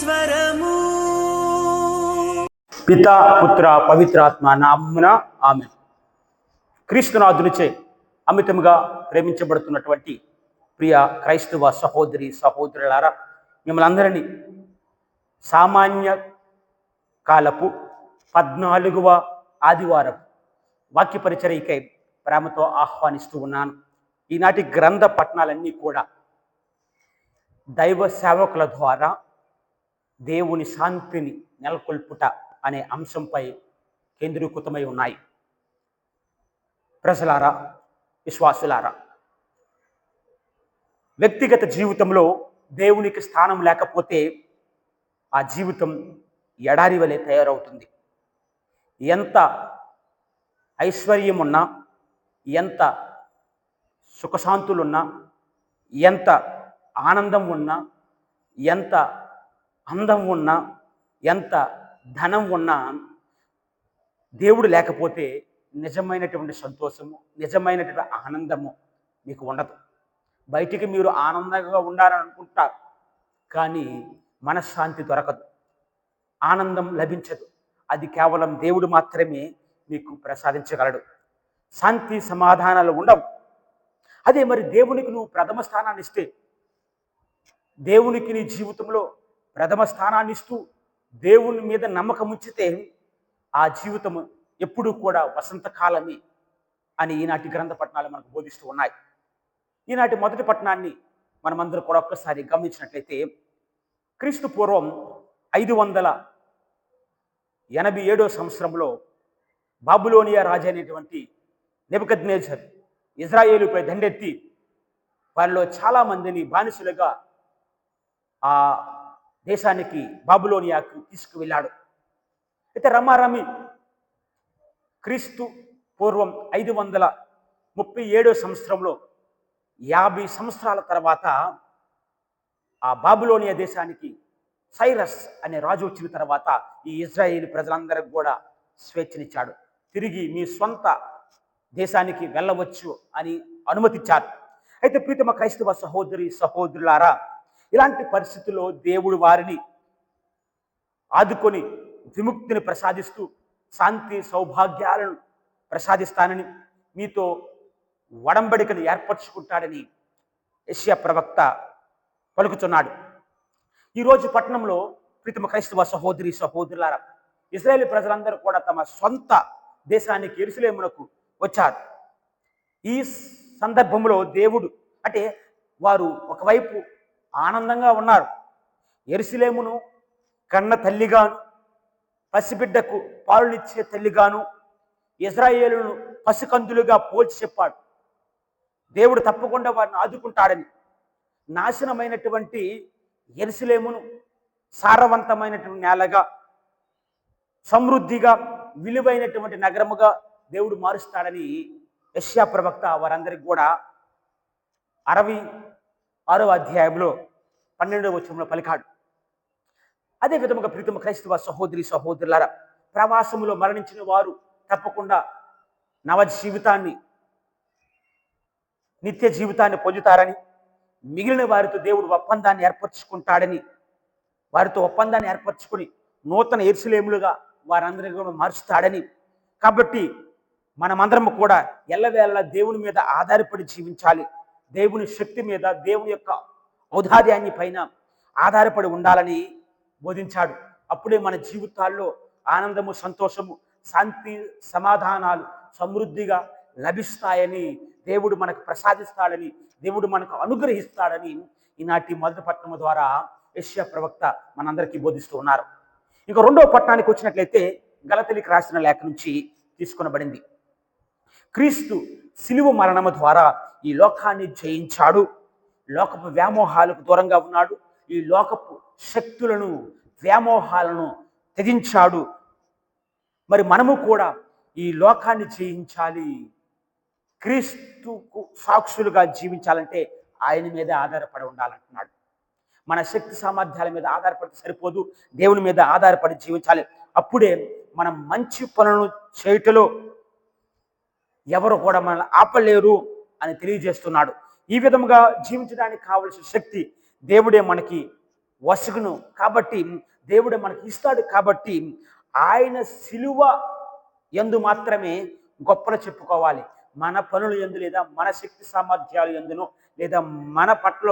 స్వరము. పితా పుత్ర పవిత్రాత్మ నామమున ఆమేన్. క్రీస్తునాథునిచే అమితముగా ప్రేమించబడుతున్నటువంటి ప్రియ క్రైస్తవ సహోదరి సహోదరులారా, మిమ్మల్ని అందరినీ సామాన్య కాలపు 14వ ఆదివారం వాక్య పరిచర్యకై ప్రేమతో ఆహ్వానిస్తూ ఉన్నాను. ఈనాటి గ్రంథ పఠనాలన్నీ కూడా దైవ సేవకుల ద్వారా దేవుని శాంతిని నెలకొల్పుట అనే అంశంపై కేంద్రీకృతమై ఉన్నాయి. ప్రజలారా, విశ్వాసులారా, వ్యక్తిగత జీవితంలో దేవునికి స్థానం లేకపోతే ఆ జీవితం ఎడారి వలె తయారవుతుంది. ఎంత ఐశ్వర్యం ఉన్నా, ఎంత సుఖశాంతులున్నా, ఎంత ఆనందం ఉన్నా, ఎంత అందం ఉన్నా, ఎంత ధనం ఉన్నా, దేవుడు లేకపోతే నిజమైనటువంటి సంతోషము, నిజమైనటువంటి ఆనందము మీకు ఉండదు. బయటికి మీరు ఆనందంగా ఉండాలనుకుంటారు, కానీ మనశ్శాంతి దొరకదు, ఆనందం లభించదు. అది కేవలం దేవుడు మాత్రమే మీకు ప్రసాదించగలడు. శాంతి సమాధానాలు ఉండవు. అదే మరి దేవునికి నువ్వు ప్రథమ స్థానాన్ని ఇస్తే, దేవునికి నీ జీవితంలో ప్రథమ స్థానాన్ని ఇస్తూ దేవుని మీద నమ్మకం ఉంచితే ఆ జీవితము ఎప్పుడూ కూడా వసంతకాలమే అని ఈనాటి గ్రంథ పఠనాలు మనకు బోధిస్తూ ఉన్నాయి. ఈనాటి మొదటి పట్టణాన్ని మనమందరూ కూడా ఒక్కసారి గమనించినట్లయితే, క్రీస్తు పూర్వం 587వ సంవత్సరంలో బాబులోనియా రాజు అయినటువంటి నెబుకద్నెజర్ ఇజ్రాయేలుపై దండెత్తి వారిలో చాలామందిని బానిసలుగా ఆ దేశానికి బాబులోనియాకు తీసుకువెళ్ళాడు. అయితే రమారమి క్రీస్తు పూర్వం 537వ సంవత్సరంలో 50 సంవత్సరాల తర్వాత ఆ బాబులోనియా దేశానికి సైరస్ అనే రాజు వచ్చిన తర్వాత ఈ ఇజ్రాయేలు ప్రజలందరికీ కూడా స్వేచ్ఛనిచ్చాడు. తిరిగి మీ స్వంత దేశానికి వెళ్ళవచ్చు అని అనుమతిచ్చారు. అయితే ప్రీతమ క్రైస్తవ సహోదరి సహోదరులారా, ఇలాంటి పరిస్థితుల్లో దేవుడు వారిని ఆదుకొని విముక్తిని ప్రసాదిస్తూ శాంతి సౌభాగ్యాలను ప్రసాదిస్తానని, మీతో వడంబడికను ఏర్పరచుకుంటాడని యెషయా ప్రవక్త పలుకుతున్నాడు. ఈరోజు పట్టణంలో ప్రీతమ క్రైస్తవ సహోదరి సహోదరులారా, ఇశ్రాయేలు ప్రజలందరూ కూడా తమ సొంత దేశానికి యెరూషలేమునకు వచ్చారు. ఈ సందర్భంలో దేవుడు అంటే వారు ఒకవైపు ఆనందంగా ఉన్నారు. యెరూషలేమును కన్న తల్లిగాను, పసిబిడ్డకు పాలునిచ్చే తల్లిగాను ఇశ్రాయేలును పసికందులుగా పోల్చి చెప్పాడు. దేవుడు తప్పకుండా వారిని ఆదుకుంటాడని. నాశనమైనటువంటి యెరూషలేమును సారవంతమైనటువంటి నేలగా, సమృద్ధిగా, విలువైనటువంటి నగరముగా దేవుడు మారుస్తాడని యెషయా ప్రవక్త వారందరికీ కూడా 66వ అధ్యాయంలో 12వ వచనంలో పలికాడు. అదే విధముగా ప్రీతమ క్రైస్తవ సహోదరి సహోదరులారా, ప్రవాసములో మరణించిన వారు తప్పకుండా నవ జీవితాన్ని, నిత్య జీవితాన్ని పొందుతారని, మిగిలిన వారితో దేవుడు ఒప్పందాన్ని ఏర్పరచుకుంటాడని, వారితో ఒప్పందాన్ని ఏర్పరచుకొని నూతన యెరూషలేములుగా వారందరినీ కూడా మారుస్తాడని, కాబట్టి మనమందరము కూడా ఎల్లవేళ దేవుని మీద ఆధారపడి జీవించాలి. దేవుని శక్తి మీద, దేవుని యొక్క ఔదార్యాన్ని పైన ఆధారపడి ఉండాలని బోధించాడు. అప్పుడే మన జీవితాల్లో ఆనందము, సంతోషము, శాంతి సమాధానాలు సమృద్ధిగా లభిస్తాయని, దేవుడు మనకు ప్రసాదిస్తాడని, దేవుడు మనకు అనుగ్రహిస్తాడని ఈనాటి మొదటి పట్టణము ద్వారా యెషయా ప్రవక్త మనందరికీ బోధిస్తూ ఉన్నారు. ఇంకా రెండవ పట్టణానికి వచ్చినట్లయితే గలతీయులకు రాసిన లేఖ నుంచి తీసుకొనబడింది. క్రీస్తు శిలువ మరణము ద్వారా ఈ లోకాన్ని జయించాడు. లోకపు వ్యామోహాలకు దూరంగా ఉన్నాడు. ఈ లోకపు శక్తులను, వ్యామోహాలను త్యజించాడు. మరి మనము కూడా ఈ లోకాన్ని జయించాలి. క్రీస్తుకు సాక్షులుగా జీవించాలంటే ఆయన మీద ఆధారపడి ఉండాలంటున్నాడు. మన శక్తి సామర్థ్యాల మీద ఆధారపడితే సరిపోదు, దేవుని మీద ఆధారపడి జీవించాలి. అప్పుడే మనం మంచి పనులను చేయటంలో ఎవరు కూడా మనల్ని ఆపలేరు అని తెలియజేస్తున్నాడు. ఈ విధముగా జీవించడానికి కావలసిన శక్తి దేవుడే మనకి వసుగును. కాబట్టి దేవుడు మనకి ఇస్తాడు. కాబట్టి ఆయన సిలువ యందు మాత్రమే గొప్పలు చెప్పుకోవాలి. మన పనుల యందు లేదా మన శక్తి సామర్థ్యాలు ఎందును లేదా మన పట్ల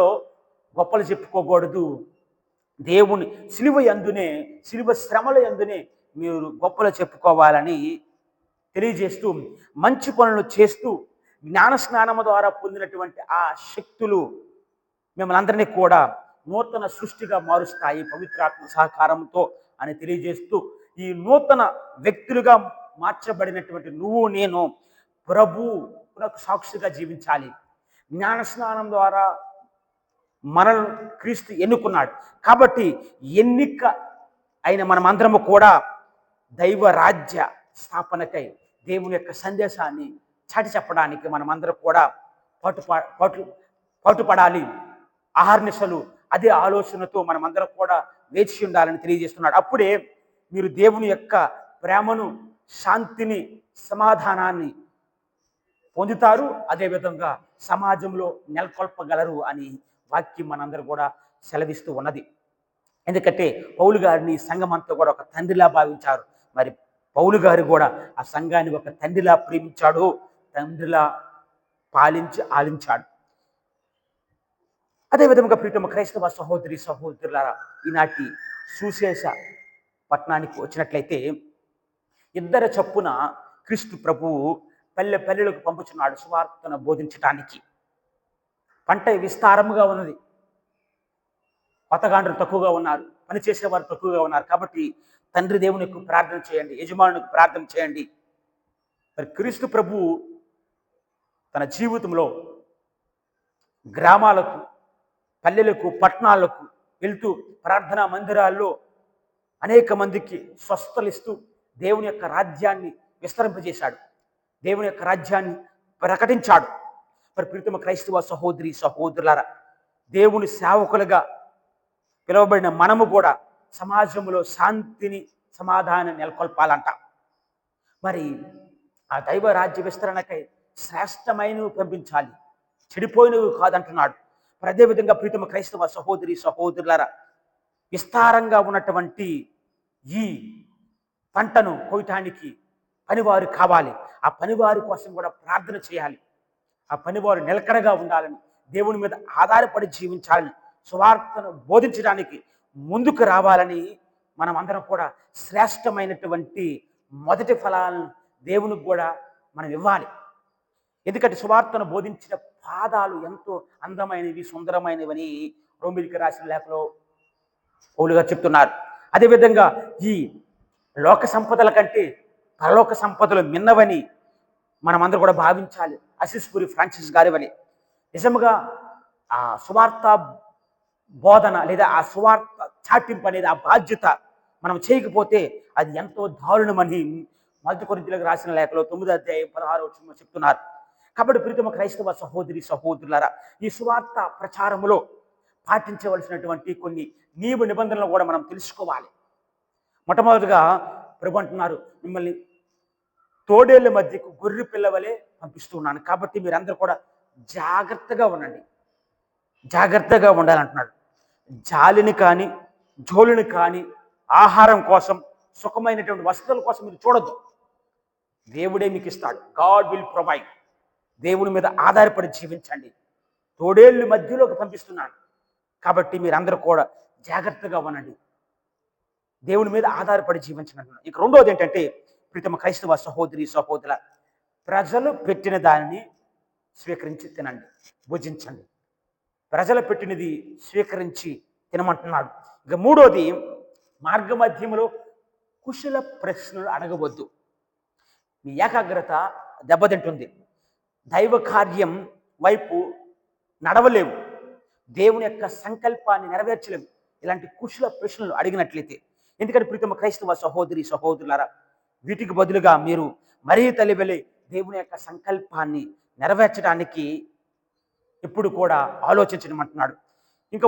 గొప్పలు చెప్పుకోకూడదు. దేవుని సిలువ యందునే, సిలువ శ్రమల యందునే మీరు గొప్పలు చెప్పుకోవాలని తెలియజేస్తూ, మంచి పనులు చేస్తూ జ్ఞాన స్నానము ద్వారా పొందినటువంటి ఆ శక్తులు మిమ్మల్ని అందరినీ కూడా నూతన సృష్టిగా మారుస్తాయి పవిత్రాత్మ సహకారంతో అని తెలియజేస్తూ, ఈ నూతన వ్యక్తులుగా మార్చబడినటువంటి నువ్వు నేను ప్రభువునకు సాక్షిగా జీవించాలి. జ్ఞాన స్నానం ద్వారా మనల్ని క్రీస్తు ఎన్నుకున్నాడు. కాబట్టి ఎన్నిక అయిన మనమందరము కూడా దైవ రాజ్య స్థాపనకై దేవుని యొక్క సందేశాన్ని చాటి చెప్పడానికి మనమందరం కూడా పాటుపడాలి. ఆహర్నిశలు అదే ఆలోచనతో మనమందరం కూడా వేచి ఉండాలని తెలియజేస్తున్నాడు. అప్పుడే మీరు దేవుని యొక్క ప్రేమను, శాంతిని, సమాధానాన్ని పొందుతారు. అదేవిధంగా సమాజంలో నెలకొల్పగలరు అని వాక్యం మనందరూ కూడా సెలవిస్తూ ఉన్నది. ఎందుకంటే పౌలు గారిని సంఘం అంతా కూడా ఒక తండ్రిలా భావించారు. మరి పౌలు గారు కూడా ఆ సంఘాన్ని ఒక తండ్రిలా ప్రేమించాడు, తండ్రిలా పాలించి ఆలించాడు. అదేవిధంగా ప్రీతమ క్రైస్తవ సహోదరి సహోదరులారా, ఈనాటి సుశేష పట్టణానికి వచ్చినట్లయితే ఇద్దరు చొప్పున క్రీస్తు ప్రభువు పల్లె పల్లెలకు పంపుచున్నాడు సువార్తను బోధించటానికి. పంట విస్తారముగా ఉన్నది, కొత్తగాండ్రు తక్కువగా ఉన్నారు, పనిచేసేవారు తక్కువగా ఉన్నారు. కాబట్టి తండ్రి దేవునికి ప్రార్థన చేయండి, యజమానునికి ప్రార్థన చేయండి. మరి క్రీస్తు ప్రభువు తన జీవితంలో గ్రామాలకు, పల్లెలకు, పట్టణాలకు వెళ్తూ ప్రార్థనా మందిరాల్లో అనేక మందికి స్వస్థలిస్తూ దేవుని యొక్క రాజ్యాన్ని విస్తరింపజేశాడు, దేవుని యొక్క రాజ్యాన్ని ప్రకటించాడు. మరి ప్రీతమ క్రైస్తవ సహోదరి సహోదరులారా, దేవుని సేవకులుగా పిలువబడిన మనము కూడా సమాజంలో శాంతిని, సమాధానం నెలకొల్పాలంట. మరి ఆ దైవ రాజ్య విస్తరణకై శ్రేష్టమైనవి పంపించాలి, చెడిపోయినవి కాదంటున్నాడు. మరి అదేవిధంగా ప్రీతమ క్రైస్తవ సహోదరి సహోదరులారా, విస్తారంగా ఉన్నటువంటి ఈ పంటను కోయటానికి పనివారు కావాలి. ఆ పనివారి కోసం కూడా ప్రార్థన చేయాలి. ఆ పనివారు నిలకడగా ఉండాలని, దేవుని మీద ఆధారపడి జీవించాలని, సువార్తను బోధించడానికి ముందుకు రావాలని మనం అందరం కూడా శ్రేష్టమైనటువంటి మొదటి ఫలాలను దేవునికి కూడా మనం ఇవ్వాలి. ఎందుకంటే సువార్తను బోధించిన పాదాలు ఎంతో అందమైనవి, సుందరమైనవని రోమిలికి రాసిన లేఖలో పౌలుగా చెప్తున్నారు. అదేవిధంగా ఈ లోక సంపదల కంటే పరలోక సంపదలు మిన్నవని మనమందరూ కూడా భావించాలి. అసిస్పురి ఫ్రాన్సిస్ గారి వని నిజముగా ఆ సువార్త బోధన లేదా ఆ సువార్త చాటింపు అనేది, ఆ బాధ్యత మనం చేయకపోతే అది ఎంతో దారుణమని మొదటి కొరింథీయులకు రాసిన లేఖలో 9వ అధ్యాయం 16వ వచనంలో చెప్తున్నారు. కాబట్టి ప్రీతమ క్రైస్తవ సహోదరి సహోదరులారా, ఈ సువార్త ప్రచారములో పాటించవలసినటువంటి కొన్ని నియమ నిబంధనలు కూడా మనం తెలుసుకోవాలి. మొట్టమొదటిగా ప్రభు అంటున్నారు, మిమ్మల్ని తోడేళ్ల మధ్యకు గొర్రె పిల్లవలే పంపిస్తున్నాను. కాబట్టి మీరందరూ కూడా జాగ్రత్తగా ఉండండి, జాగ్రత్తగా ఉండాలంటున్నాడు. జాలిని కానీ, జోలిని కానీ, ఆహారం కోసం, సుఖమైనటువంటి వస్త్రాల కోసం మీరు చూడొద్దు. దేవుడే మీకు ఇస్తాడు. God will provide. దేవుని మీద ఆధారపడి జీవించండి. తోడేళ్ళ మధ్యలోకి పంపిస్తున్నాడు. కాబట్టి మీరందరూ కూడా జాగ్రత్తగా ఉండండి, దేవుని మీద ఆధారపడి జీవించండి. ఇక రెండోది ఏంటంటే ప్రీతమ క్రైస్తవ సహోదరి సహోదరుల, ప్రజలు పెట్టిన దానిని స్వీకరించి తినండి, భుజించండి. ప్రజలు పెట్టినది స్వీకరించి తినమంటున్నాడు. ఇక మూడోది, మార్గ మధ్యములో కుశల ప్రశ్నలు అడగవద్దు. మీ ఏకాగ్రత దెబ్బతింటుంది, దైవ కార్యం వైపు నడవలేవు, దేవుని యొక్క సంకల్పాన్ని నెరవేర్చలేవు ఇలాంటి కుశల ప్రశ్నలు అడిగినట్లయితే. ఎందుకంటే ప్రీతమ క్రైస్తవ సహోదరి సహోదరులారా, వీటికి బదులుగా మీరు మరీ తల్లివెళ్ళి దేవుని యొక్క సంకల్పాన్ని నెరవేర్చడానికి ఎప్పుడు కూడా ఆలోచించమంటున్నాడు. ఇంకా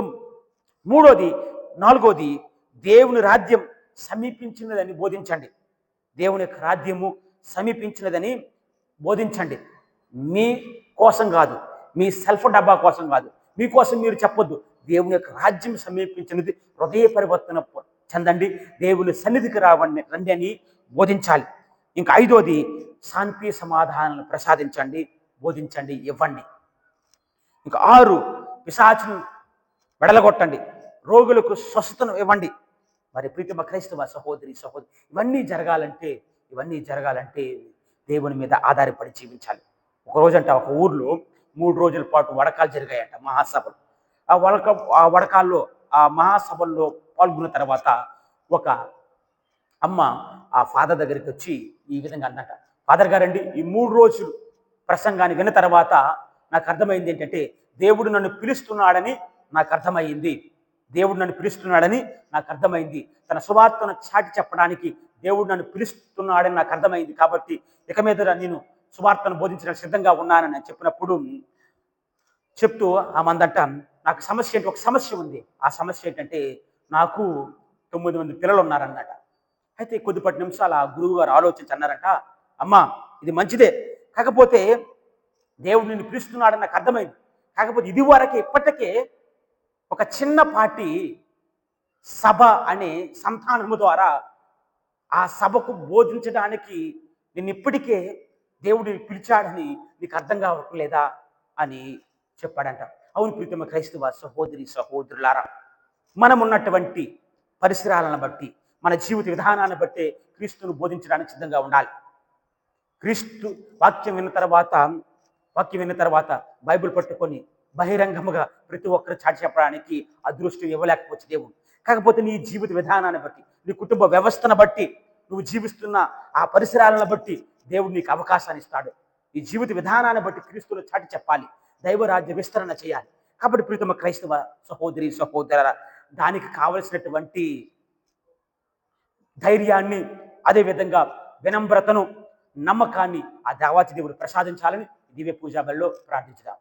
నాలుగోది, దేవుని రాజ్యం సమీపించినదని బోధించండి. దేవుని యొక్క రాజ్యము సమీపించినదని బోధించండి. మీ కోసం కాదు, మీ సెల్ఫ్ డబ్బా కోసం కాదు, మీకోసం మీరు చెప్పొద్దు. దేవుని యొక్క రాజ్యం సమీపించినది, హృదయ పరివర్తన చెందండి, దేవుని సన్నిధికి రండి అని బోధించాలి. ఇంకా ఐదోది, శాంతి సమాధానాలను ప్రసాదించండి, బోధించండి, ఇవ్వండి. ఇంకా 6, పిశాచును వెడలగొట్టండి, రోగులకు స్వస్థతను ఇవ్వండి. మరి ప్రీతమ క్రైస్తవ సహోదరి సహోదరి, ఇవన్నీ జరగాలంటే దేవుని మీద ఆధారపడి జీవించాలి. ఒక రోజంట ఒక ఊర్లో 3 రోజుల పాటు వడకాలు జరిగాయంట, మహాసభలు. ఆ వడకాల్లో, ఆ మహాసభల్లో పాల్గొన్న తర్వాత ఒక అమ్మ ఆ ఫాదర్ దగ్గరికి వచ్చి ఈ విధంగా అన్నట, ఫాదర్ గారండి, ఈ 3 రోజులు ప్రసంగాన్ని విన్న తర్వాత నాకు అర్థమైంది ఏంటంటే, దేవుడు నన్ను పిలుస్తున్నాడని నాకు అర్థమైంది. దేవుడు నన్ను పిలుస్తున్నాడని నాకు అర్థమైంది. తన సువార్తను చాటి చెప్పడానికి దేవుడు నన్ను పిలుస్తున్నాడని నాకు అర్థమైంది. కాబట్టి ఇక మీద నేను సువార్తను బోధించడానికి సిద్ధంగా ఉన్నానని చెప్పినప్పుడు, చెప్తూ ఆ మందంట, నాకు సమస్య ఏంటి, ఒక సమస్య ఉంది. ఆ సమస్య ఏంటంటే, నాకు 9 మంది పిల్లలు ఉన్నారన్నట. అయితే కొద్దిపాటి నిమిషాలు ఆ గురువు గారు ఆలోచించి అన్నారంట, అమ్మా ఇది మంచిదే, కాకపోతే దేవుడు నిన్ను పిలుస్తున్నాడని నాకు అర్థమైంది. కాకపోతే ఇప్పటికే ఒక చిన్నపాటి సభ అనే సంతానము ద్వారా ఆ సభకు బోధించడానికి నిన్ను ఇప్పటికే దేవుడు పిలిచాడని నీకు అర్థం కావట్లేదా అని చెప్పాడంట. అవును ప్రీతమ క్రైస్తవ సహోదరి సహోదరులారా, మనం ఉన్నటువంటి పరిసరాలను బట్టి, మన జీవిత విధానాన్ని బట్టే క్రీస్తును బోధించడానికి సిద్ధంగా ఉండాలి. క్రీస్తు వాక్యం విన్న తర్వాత బైబిల్ పట్టుకొని బహిరంగముగా ప్రతి ఒక్కరు చాటి చెప్పడానికి అదృష్టం ఇవ్వలేకపోవచ్చు దేవుడు. కాకపోతే నీ జీవిత విధానాన్ని బట్టి, నీ కుటుంబ వ్యవస్థను బట్టి, నువ్వు జీవిస్తున్న ఆ పరిసరాలను బట్టి దేవుడు నీకు అవకాశాన్ని ఇస్తాడు. ఈ జీవిత విధానాన్ని బట్టి క్రీస్తును చాటి చెప్పాలి, దైవరాజ్య విస్తరణ చేయాలి. కాబట్టి ప్రీతమ క్రైస్తవ సహోదరి సహోదర, దానికి కావలసినటువంటి ధైర్యాన్ని, అదేవిధంగా వినమ్రతను, నమ్మకాన్ని ఆ దేవాతి దేవుడు ప్రసాదించాలని దివ్య పూజా బలిలో ప్రార్థించుదాం.